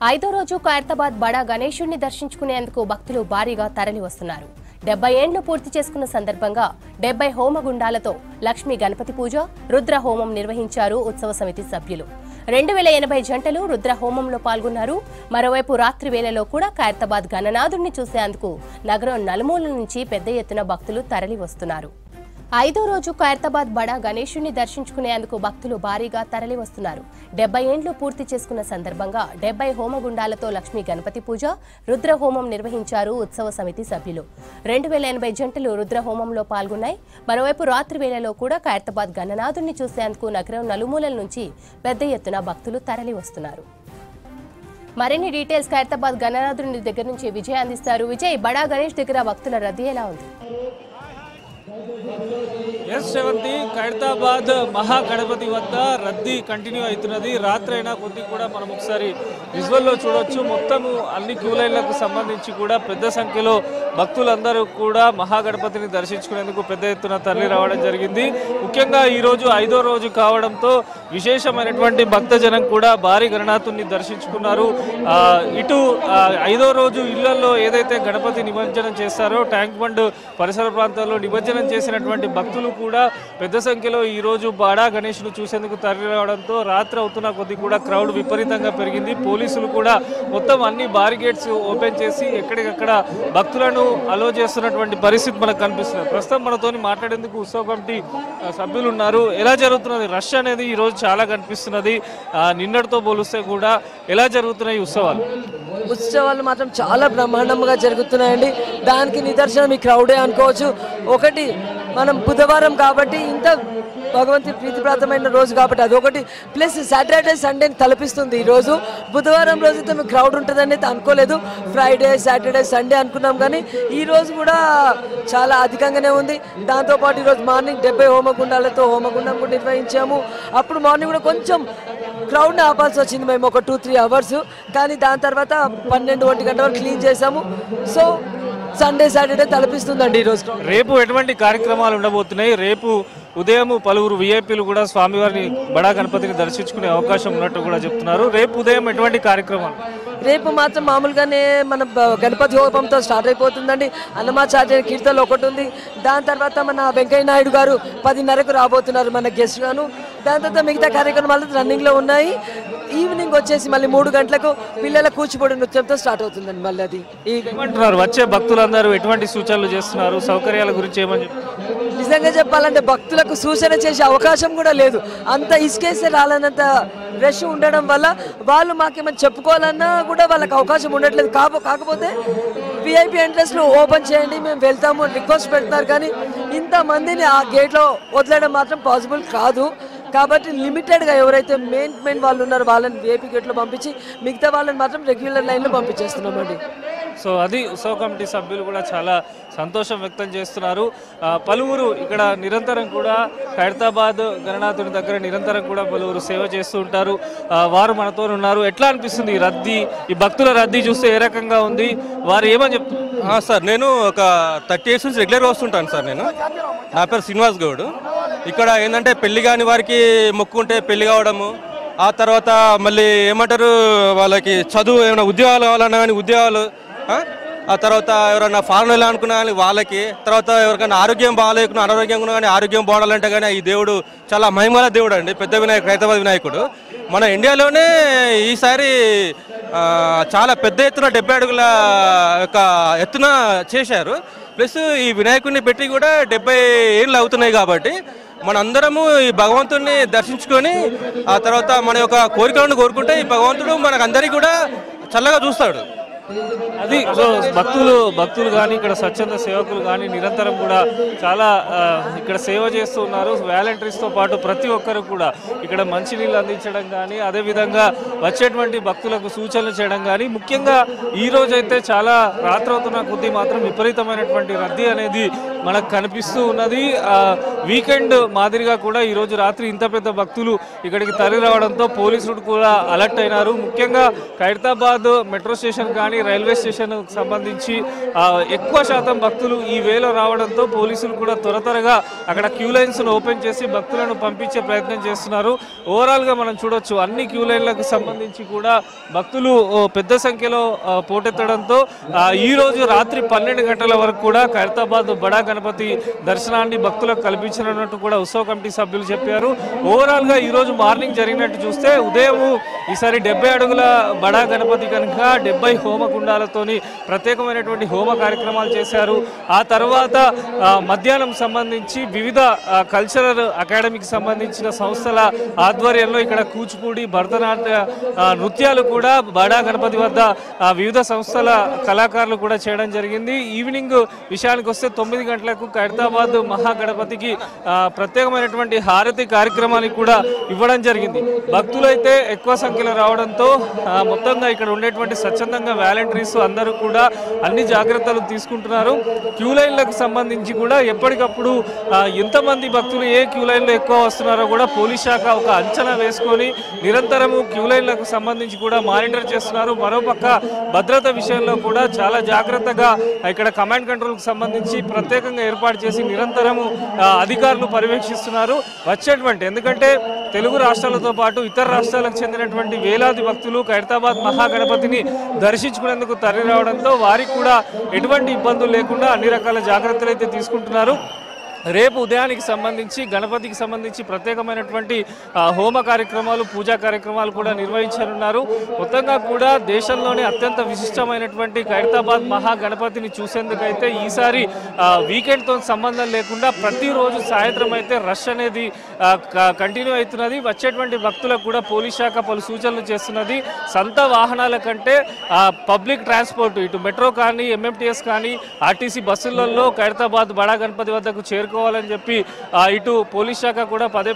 ఐదో రోజు ఖైరతాబాద్ బడా గణేశుడిని దర్శించుకునేందుకు భక్తులు భారీగా తరలి వస్తున్నారు. 70 ఏండ్లు పూర్తి చేసుకున్న సందర్భంగా 70 హోమగుండాలతో లక్ష్మీ గణపతి పూజ, రుద్ర హోమం నిర్వహించారు ఉత్సవ సమితి సభ్యులు. 2080 జంటలు రుద్ర హోమంలో పాల్గొన్నారు. మరోవైపు రాత్రి వేళలో కూడా ఖైరతాబాద్ గణనాథుడిని చూసేందుకు నగరం నలుమూలల నుంచి పెద్ద ఎత్తున భక్తులు తరలి వస్తున్నారు. ఐదో రోజు ఖైరతాబాద్ బడా గణేశుడిని దర్శించుకునేందుకు భక్తులు భారీగా తరలి వస్తున్నారు. 70 ఏండ్లు పూర్తి చేసుకున్న సందర్భంగా 70 హోమగుండాలతో లక్ష్మీ గణపతి పూజ, రుద్ర హోమం నిర్వహించారు ఉత్సవ సమితి సభ్యులు. 2080 జంటలు రుద్ర హోమంలో పాల్గొన్నాయి. మరోవైపు రాత్రి వేళలో కూడా ఖైరతాబాద్ గణనాథుడిని చూసేందుకు నగరం నలుమూలల నుంచి పెద్ద ఎత్తున భక్తులు తరలి వస్తున్నారు. మరిన్ని డీటెయిల్స్ ఖైరతాబాద్ గణనాథుడి దగ్గర నుంచి విజయ్ అందిస్తారు. విజయ్, బడా గణేష్ దగ్గర భక్తుల రద్దీ ఎలా ఉంది? ఎస్ శ్రవంతి, ఖైరతాబాద్ మహాగణపతి వద్ద రద్దీ కంటిన్యూ అవుతున్నది. రాత్రి అయినా కొద్ది కూడా మనం ఒకసారి విజువల్లో చూడొచ్చు. మొత్తము అన్ని క్యూ లైన్లకు సంబంధించి కూడా పెద్ద సంఖ్యలో భక్తులందరూ కూడా మహాగణపతిని దర్శించుకునేందుకు పెద్ద ఎత్తున తరలి రావడం జరిగింది. ముఖ్యంగా ఈరోజు ఐదో రోజు కావడంతో విశేషమైనటువంటి భక్తజనం కూడా భారీ గణనాథుని దర్శించుకున్నారు. ఇటు ఐదో రోజు ఇళ్లలో ఏదైతే గణపతి నిమజ్జనం చేస్తారో ట్యాంక్ బండ్ పరిసర ప్రాంతాల్లో నిమజ్జనం చేసినటువంటి భక్తులు కూడా పెద్ద సంఖ్యలో ఈ రోజు బడా గణేష్ను చూసేందుకు తరలి రావడంతో రాత్రి అవుతున్న కొద్ది కూడా క్రౌడ్ విపరీతంగా పెరిగింది. పోలీసులు కూడా మొత్తం అన్ని బారిగేట్స్ ఓపెన్ చేసి ఎక్కడికక్కడ భక్తులను అలో చేస్తున్నటువంటి పరిస్థితి మనకు కనిపిస్తుంది. ప్రస్తుతం మనతోని మాట్లాడేందుకు ఉత్సవ కమిటీ సభ్యులు ఉన్నారు. ఎలా జరుగుతున్నది? రష్ అనేది ఈ రోజు చాలా కనిపిస్తున్నది. నిన్నటితో పోలిస్తే కూడా ఎలా జరుగుతున్నాయి ఉత్సవాలు మాత్రం చాలా బ్రహ్మాండంగా జరుగుతున్నాయండి. దానికి నిదర్శనం ఈ క్రౌడే అనుకోవచ్చు. ఒకటి, మనం బుధవారం కాబట్టి ఇంత భగవంతుని ప్రీతిప్రాతమైన రోజు కాబట్టి అదొకటి, ప్లస్ సాటర్డే సండేని తలపిస్తుంది. ఈరోజు బుధవారం రోజు అయితే మీకు క్రౌడ్ ఉంటుందని అయితే అనుకోలేదు. ఫ్రైడే, సాటర్డే, సండే అనుకున్నాం, కానీ ఈరోజు కూడా చాలా అధికంగానే ఉంది. దాంతోపాటు ఈరోజు మార్నింగ్ 70 హోమగుండాలతో హోమగుండం కూడా నిర్వహించాము. అప్పుడు మార్నింగ్ కూడా కొంచెం క్రౌడ్ని ఆపాల్సి వచ్చింది మేము ఒక 2-3 అవర్స్, కానీ దాని తర్వాత 12-1 గంట వరకు క్లీన్ చేసాము. సో సండే, సాటర్డే తలపిస్తుందండి ఈరోజు. రేపు ఎటువంటి కార్యక్రమాలు ఉండబోతున్నాయి? రేపు ఉదయం పలువురు విఐపీలు కూడా స్వామివారిని బడా గణపతిని దర్శించుకునే అవకాశం ఉన్నట్టు కూడా చెప్తున్నారు. రేపు ఉదయం ఎటువంటి కార్యక్రమాలు? రేపు మాత్రం మామూలుగానే మన గణపతి హోమంతో స్టార్ట్ అయిపోతుందండి. అన్నమాచార్య కీర్తనలు ఒకటి ఉంది. దాని తర్వాత మన వెంకయ్య నాయుడు గారు 10:30కు రాబోతున్నారు మన గెస్ట్ గాను. దాని తర్వాత మిగతా కార్యక్రమాలు రన్నింగ్లో ఉన్నాయి. ఈవినింగ్ వచ్చేసి మళ్ళీ 3 గంటలకు పిల్లల కూచిపూడి నృత్యంతో స్టార్ట్ అవుతుందండి. మళ్ళీ అది ఏమంటున్నారు వచ్చే భక్తులందరూ? ఎటువంటి సూచనలు చేస్తున్నారు? సౌకర్యాల గురించి ఏమని? నిజంగా చెప్పాలంటే భక్తులకు సూచన చేసే అవకాశం కూడా లేదు. అంత ఇసుకేసే రాలనంత రష్ ఉండడం వల్ల వాళ్ళు మాకేమైనా చెప్పుకోవాలన్నా కూడా వాళ్ళకి అవకాశం ఉండట్లేదు. కాకపోతే విఐపీ ఎంట్రన్స్లు ఓపెన్ చేయండి, మేము వెళ్తాము రిక్వెస్ట్ పెడతారు, కానీ ఇంతమందిని ఆ గేట్లో వదిలేయడం మాత్రం పాసిబుల్ కాదు. కాబట్టి లిమిటెడ్గా ఎవరైతే మెయిన్ వాళ్ళు ఉన్నారో వాళ్ళని విఐపీ గేట్లో పంపించి మిగతా వాళ్ళని మాత్రం రెగ్యులర్ లైన్లో పంపించేస్తున్నామండి. సో అది ఉత్సవ కమిటీ సభ్యులు కూడా చాలా సంతోషం వ్యక్తం చేస్తున్నారు. పలువురు ఇక్కడ నిరంతరం కూడా ఖైరతాబాద్ గణనాథుని దగ్గర నిరంతరం కూడా పలువురు సేవ చేస్తూ ఉంటారు. వారు మనతో ఉన్నారు. ఎట్లా అనిపిస్తుంది ఈ రద్దీ, ఈ భక్తుల రద్దీ చూస్తే ఏ రకంగా ఉంది? వారు ఏమని చెప్తున్నారు? సార్, నేను ఒక 30 years నుంచి రెగ్యులర్గా వస్తుంటాను సార్. నా పేరు శ్రీనివాస్ గౌడ్. ఇక్కడ ఏంటంటే పెళ్లి కాని వారికి మొక్కుంటే పెళ్లి కావడము, ఆ తర్వాత మళ్ళీ ఏమంటారు వాళ్ళకి చదువు ఏమైనా ఉద్యోగాలు కావాలన్నా కానీ ఉద్యోగాలు, ఆ తర్వాత ఎవరైనా ఫారెన్ వెళ్ళాలనుకున్నా కానీ వాళ్ళకి, తర్వాత ఎవరికైనా ఆరోగ్యం బాగాలేకున్నా అనారోగ్యంగా కానీ ఆరోగ్యం బాగాలంటే కానీ ఈ దేవుడు చాలా మహిమల దేవుడు అండి. పెద్ద వినాయకుడు, ఖైరతాబాద్ వినాయకుడు. మన ఇండియాలోనే ఈసారి చాలా పెద్ద ఎత్తున 70 అడుగుల యొక్క ఎత్తున చేశారు. ప్లస్ ఈ వినాయకుడిని పెట్టి కూడా 70 ఏళ్ళు అవుతున్నాయి. కాబట్టి మనందరము ఈ భగవంతుడిని దర్శించుకొని ఆ తర్వాత మన యొక్క కోరికలను కోరుకుంటే ఈ భగవంతుడు మనకందరికీ కూడా చల్లగా చూస్తాడు. అది భక్తులు కానీ ఇక్కడ స్వచ్ఛంద సేవకులు కానీ నిరంతరం కూడా చాలా ఇక్కడ సేవ చేస్తూ ఉన్నారు. వాలంటీర్స్తో పాటు ప్రతి ఒక్కరు కూడా ఇక్కడ మంచినీళ్ళు అందించడం కానీ, అదేవిధంగా వచ్చేటువంటి భక్తులకు సూచనలు చేయడం కానీ, ముఖ్యంగా ఈ రోజైతే చాలా రాత్రవుతున్న కొద్దీ మాత్రం విపరీతమైనటువంటి రద్దీ అనేది మనకు కనిపిస్తూ ఉన్నది. వీకెండ్ మాదిరిగా కూడా ఈరోజు రాత్రి ఇంత పెద్ద భక్తులు ఇక్కడికి తరలి రావడంతో పోలీసులు కూడా అలర్ట్ అయినారు. ముఖ్యంగా ఖైరతాబాద్ మెట్రో స్టేషన్ కానీ రైల్వే స్టేషన్ సంబంధించి ఎక్కువ శాతం భక్తులు ఈ వేలో రావడంతో పోలీసులు కూడా త్వరగా అక్కడ క్యూ లైన్స్ ఓపెన్ చేసి భక్తులను పంపించే ప్రయత్నం చేస్తున్నారు. ఓవరాల్ గా మనం చూడొచ్చు అన్ని క్యూ లైన్లకు సంబంధించి కూడా భక్తులు పెద్ద సంఖ్యలో పోటెత్తడంతో ఈ రోజు రాత్రి 12 గంటల వరకు కూడా ఖైరతాబాద్ బడా గణపతి దర్శనాన్ని భక్తులకు కల్పించనున్నట్టు కూడా ఉత్సవ కమిటీ సభ్యులు చెప్పారు. ఓవరాల్ గా ఈ రోజు మార్నింగ్ జరిగినట్టు చూస్తే ఉదయం ఈసారి 70 అడుగుల బడా గణపతి కనుక 70 హోమగుండాలతోని ప్రత్యేకమైనటువంటి హోమ కార్యక్రమాలు చేశారు. ఆ తర్వాత మధ్యాహ్నం సంబంధించి వివిధ కల్చరల్ అకాడమీకి సంబంధించిన సంస్థల ఆధ్వర్యంలో ఇక్కడ కూచిపూడి భరతనాట్య నృత్యాలు కూడా బడా గణపతి వద్ద వివిధ సంస్థల కళాకారులు కూడా చేయడం జరిగింది. ఈవినింగ్ విషయానికి వస్తే 9 గంటలకు ఖైరతాబాద్ మహాగణపతికి ప్రత్యేకమైనటువంటి హారతి కార్యక్రమాన్ని కూడా ఇవ్వడం జరిగింది. భక్తులైతే ఎక్కువ సంఖ్యలో రావడంతో మొత్తంగా ఇక్కడ ఉండేటువంటి స్వచ్ఛందంగా వాలంటీర్స్ అందరూ కూడా అన్ని జాగ్రత్తలు తీసుకుంటున్నారు. క్యూ లైన్లకు సంబంధించి కూడా ఎప్పటికప్పుడు ఎంతమంది భక్తులు ఏ క్యూ లైన్లో ఎక్కువ వస్తున్నారో కూడా పోలీస్ శాఖ ఒక అంచనా వేసుకొని నిరంతరము క్యూ లైన్లకు సంబంధించి కూడా మానిటర్ చేస్తున్నారు. మరోపక్క భద్రత విషయంలో కూడా చాలా జాగ్రత్తగా ఇక్కడ కమాండ్ కంట్రోల్కి సంబంధించి ప్రత్యేకంగా ఏర్పాటు చేసి నిరంతరము అధికారులు పర్యవేక్షిస్తున్నారు. వచ్చేటువంటి ఎందుకంటే తెలుగు రాష్ట్రాలతో పాటు ఇతర రాష్ట్రాలకు చెందినటువంటి వేలాది భక్తులు ఖైరతాబాద్ మహాగణపతిని దర్శించుకునేందుకు తరలి రావడంతో వారికి కూడా ఎటువంటి ఇబ్బందులు లేకుండా అన్ని రకాల జాగ్రత్తలు అయితే తీసుకుంటున్నారు. రేపు ఉదయానికి సంబంధించి గణపతికి సంబంధించి ప్రత్యేకమైనటువంటి హోమ కార్యక్రమాలు పూజా కార్యక్రమాలు కూడా నిర్వహించనున్నారు. మొత్తంగా కూడా దేశంలోనే అత్యంత విశిష్టమైనటువంటి ఖైరతాబాద్ మహాగణపతిని చూసేందుకైతే ఈసారి వీకెండ్తో సంబంధం లేకుండా ప్రతిరోజు సాయంత్రం అయితే రష్ అనేది కంటిన్యూ అవుతున్నది. వచ్చేటువంటి భక్తులకు కూడా పోలీస్ శాఖ పలు సూచనలు చేస్తున్నది. సొంత వాహనాల కంటే పబ్లిక్ ట్రాన్స్పోర్ట్ ఇటు మెట్రో కానీ ఎంఎంటీఎస్ కానీ ఆర్టీసీ బస్సులలో ఖైరతాబాద్ బడా గణపతి వద్దకు చేరుకోవాలని చెప్పి ఇటు పోలీస్ శాఖ కూడా పదే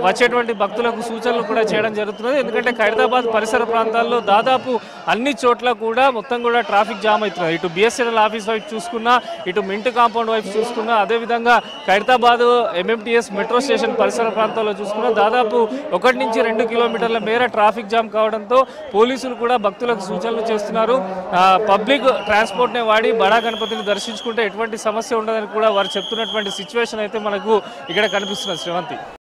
వచ్చేటువంటి భక్తులకు సూచనలు కూడా చేయడం జరుగుతున్నది. ఎందుకంటే ఖైరతాబాద్ పరిసర ప్రాంతాల్లో దాదాపు అన్ని చోట్ల కూడా మొత్తం కూడా ట్రాఫిక్ జామ్ అవుతున్నది. ఇటు బిఎస్ఎన్ఎల్ ఆఫీస్ వైపు చూసుకున్నా ఇటు మింట్ కాంపౌండ్ వైపు చూసుకున్నా అదేవిధంగా ఖైరతాబాద్ ఎంఎంటీఎస్ మెట్రో స్టేషన్ పరిసర ప్రాంతాల్లో చూసుకున్నా దాదాపు 1 నుంచి 2 కిలోమీటర్ల మేర ట్రాఫిక్ జామ్ కావడంతో పోలీసులు కూడా భక్తులకు సూచనలు చేస్తున్నారు. పబ్లిక్ ట్రాన్స్పోర్ట్నే వాడి బడా గణపతిని దర్శించుకుంటే ఎటువంటి సమస్య ఉండదని కూడా వారు చెప్తున్నటువంటి సిచ్యువేషన్ అయితే మనకు ఇక్కడ కనిపిస్తున్నది. శ్రీవంతి.